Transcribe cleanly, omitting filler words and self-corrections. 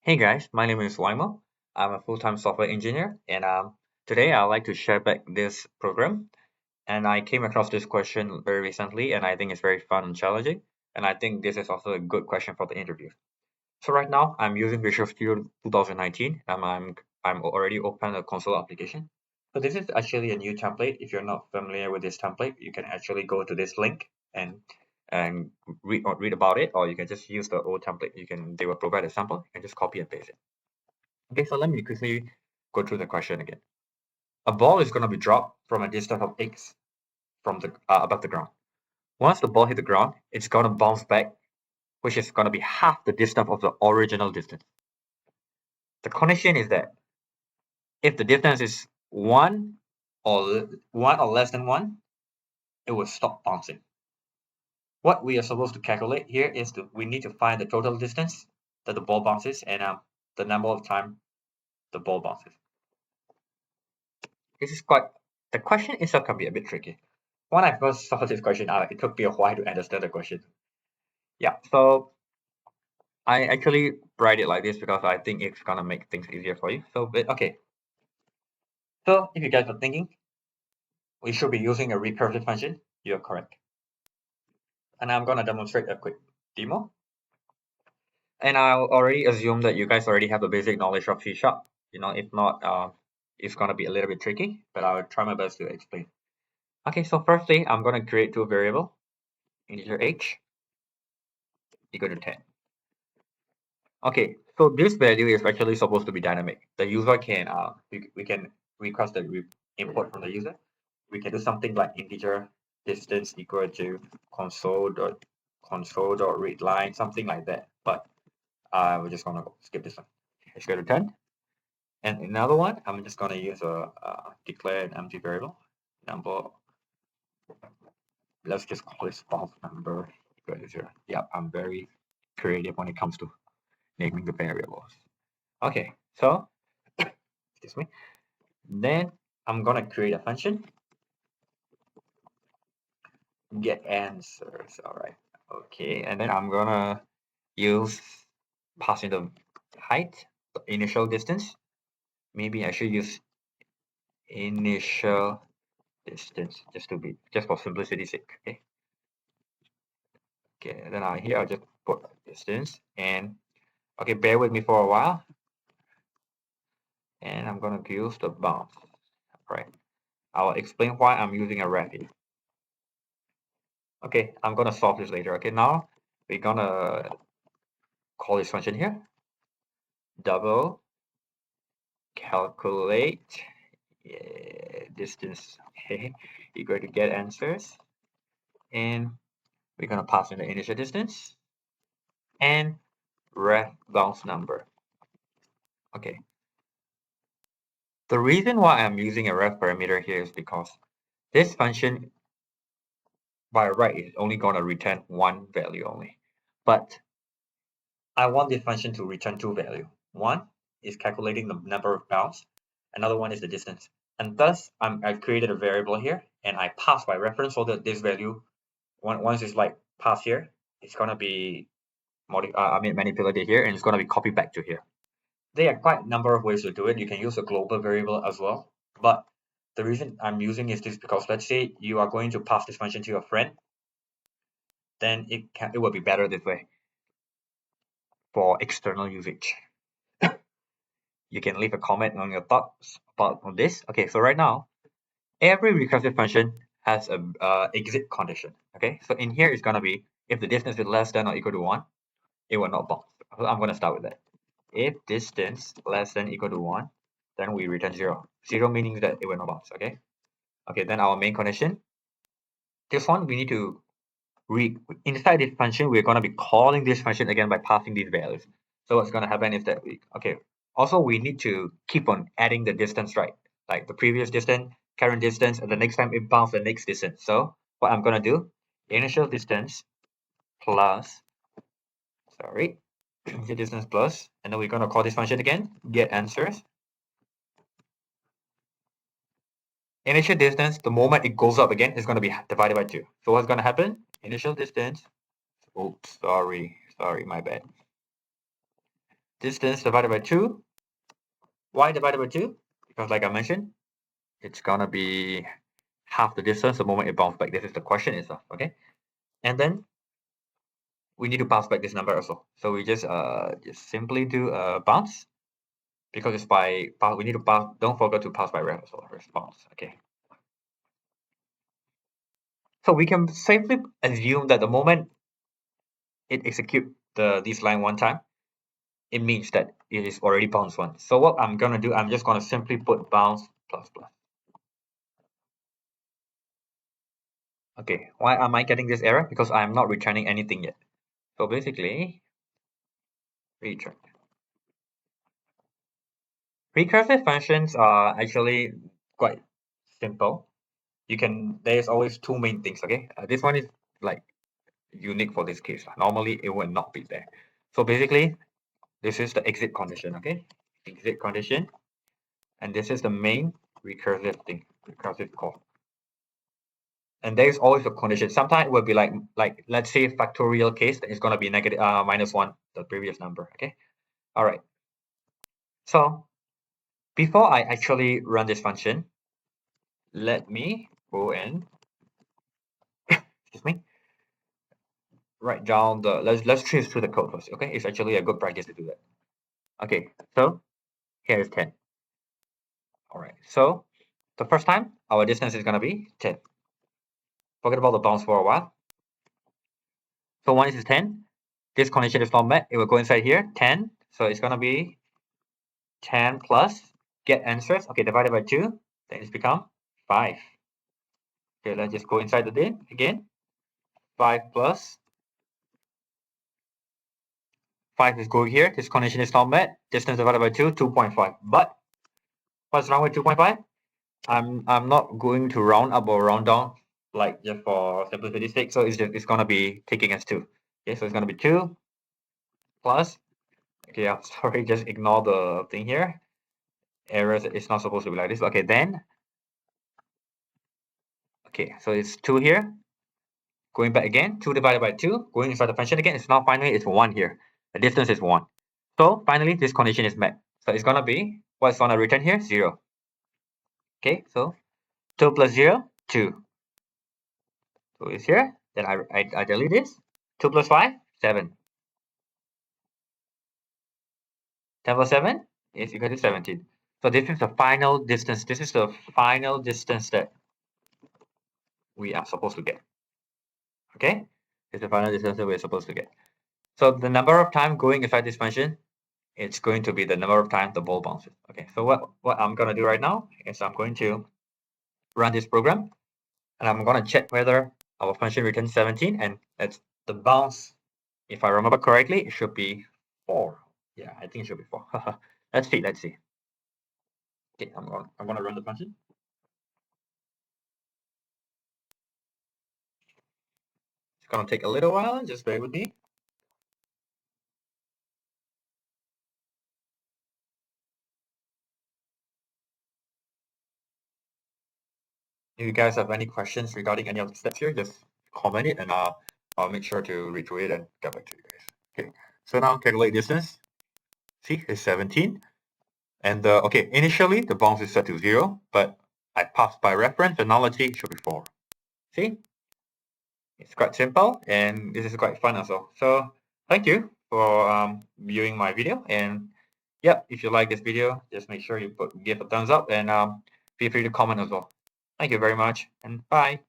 Hey guys, my name is Waimo. I'm a full-time software engineer, and today I'd like to share back this program. And I came across this question very recently, and I think it's very fun and challenging. And I think this is also a good question for the interview. So right now, I'm using Visual Studio 2019, and I'm already open a console application. So this is actually a new template. If you're not familiar with this template, you can actually go to this link and read about it, or you can just use the old template. They will provide a sample. You can just copy and paste it. Okay, so let me quickly go through the question again. A ball is going to be dropped from a distance of x from the above the ground. Once the ball hit the ground, it's going to bounce back, which is going to be half the distance of the original distance. The condition is that if the distance is one or less than one, it will stop bouncing. What we are supposed to calculate here is we need to find the total distance that the ball bounces and the number of times the ball bounces. This is quite the question itself can be a bit tricky. When I first saw this question out, it took me a while to understand the question. Yeah, so I actually write it like this because I think it's gonna make things easier for you. Okay. So if you guys are thinking, we should be using a recursive function, you're correct. And I'm gonna demonstrate a quick demo. And I'll already assume that you guys already have a basic knowledge of C#. If not, it's gonna be a little bit tricky, but I'll try my best to explain. Okay, so firstly, I'm gonna create two variables, integer h equal to 10. Okay, so this value is actually supposed to be dynamic. The user can we can request that we import from the user. We can do something like integer distance equal to console dot read line, something like that. But we're just gonna skip this one. Let's go to 10. And another one, I'm just gonna use a declare an empty variable number. Let's just call this false number equal to 0. Yeah, I'm very creative when it comes to naming the variables. Okay, so excuse me. Then I'm gonna create a function, get answers. All right. Okay, and then I'm gonna use passing the height, the initial distance. Maybe I should use initial distance just for simplicity's sake. Okay. Okay, and then here I'll just put distance and okay, bear with me for a while. And I'm gonna use the bounce. All right. I'll explain why I'm using a ref here. Okay, I'm gonna solve this later. Okay, now we're gonna call this function here. Double calculate distance equal to get answers, and we're gonna pass in the initial distance and ref bounce number. Okay. The reason why I'm using a ref parameter here is because this function by right is only gonna return one value only, but I want this function to return two values. One is calculating the number of bounds. Another one is the distance. And thus, I've created a variable here, and I pass by reference so that this value, once it's like passed here, it's gonna be manipulated here, and it's gonna be copied back to here. There are quite a number of ways to do it. You can use a global variable as well, but the reason I'm using is this because let's say you are going to pass this function to your friend, then it will be better this way for external usage. You can leave a comment on your thoughts about on this. Okay, so right now, every recursive function has a exit condition. Okay, so in here it's gonna be if the distance is less than or equal to 1, it will not bounce. So I'm gonna start with that. If distance less than equal to 1, then we return 0. 0 meaning that it will not bounce. Okay. Okay, then our main condition. This one we need to inside this function we're gonna be calling this function again by passing these values. So what's gonna happen is that also we need to keep on adding the distance, right? Like the previous distance, current distance, and the next time it bounces the next distance. So what I'm gonna do, initial distance plus initial distance plus, and then we're gonna call this function again, get answers. Initial distance, the moment it goes up again, is gonna be divided by 2. So what's gonna happen? Initial distance. Oops, sorry, my bad. distance divided by 2. Why divided by 2? Because like I mentioned, it's gonna be half the distance the moment it bounces back. This is the question itself, okay? And then we need to pass back this number also. So we just simply do bounce, because it's by we need to pass. Don't forget to pass by ref also. Response, okay? So we can safely assume that the moment it execute this line one time, it means that it is already bounce once. So what I'm gonna do, I'm just gonna simply put bounce plus plus. Okay, why am I getting this error? Because I'm not returning anything yet. So basically, return. Recursive functions are actually quite simple. There's always two main things, okay? This one is like unique for this case. Normally, it will not be there. So basically, this is the exit condition, okay? Exit condition. And this is the main recursive thing, recursive call. And there's always a condition. Sometimes it will be like let's say factorial case, it's gonna be negative -1, the previous number. Okay. All right. So before I actually run this function, let me go and excuse me, write down the let's trace through the code first. Okay, it's actually a good practice to do that. Okay, so here is 10. All right. So the first time our distance is gonna be 10. Forget about the bounds for a while. So 1 is 10. This condition is not met. It will go inside here, 10. So it's gonna be 10 plus get answers. Okay, divided by 2, then it's become 5. Okay, let's just go inside the bin again. 5 plus 5 is going here. This condition is not met. Distance divided by 2, 2.5. But what's wrong with 2.5? I'm not going to round up or round down like just for simplicity's sake. So it's gonna be taking as 2. Okay, so it's gonna be 2 plus. Okay, I'm sorry, just ignore the thing here. Errors, it's not supposed to be like this. Okay, then. Okay, so it's 2 here. Going back again, 2 divided by 2, going inside the function again, it's now finally it's 1 here. The distance is 1. So finally, this condition is met. So it's going to be, what's going to return here? 0. Okay, so 2 plus 0, 2. So it's here. Then I delete this. 2 plus 5, 7. 10 plus 7 is equal to 17. So this is the final distance. This is the final distance that we are supposed to get. Okay? This is the final distance that we're supposed to get. So the number of time going inside this function, it's going to be the number of times the ball bounces. Okay, so what I'm going to do right now is I'm going to run this program, and I'm going to check whether our function returns 17, and that's the bounce. If I remember correctly, it should be 4. Yeah, I think it should be 4. Let's see. Okay, I'm going to run the function. It's going to take a little while. Just bear with me. If you guys have any questions regarding any of the steps here, just comment it, and I'll make sure to read through it and get back to you guys. Okay, so now calculate distance. See, it's 17. And okay, initially the bounce is set to 0, but I passed by reference analogy, it should be 4. See? It's quite simple, and this is quite fun also. So thank you for viewing my video, and yeah, if you like this video, just make sure you give a thumbs up, and feel free to comment as well. Thank you very much, and bye.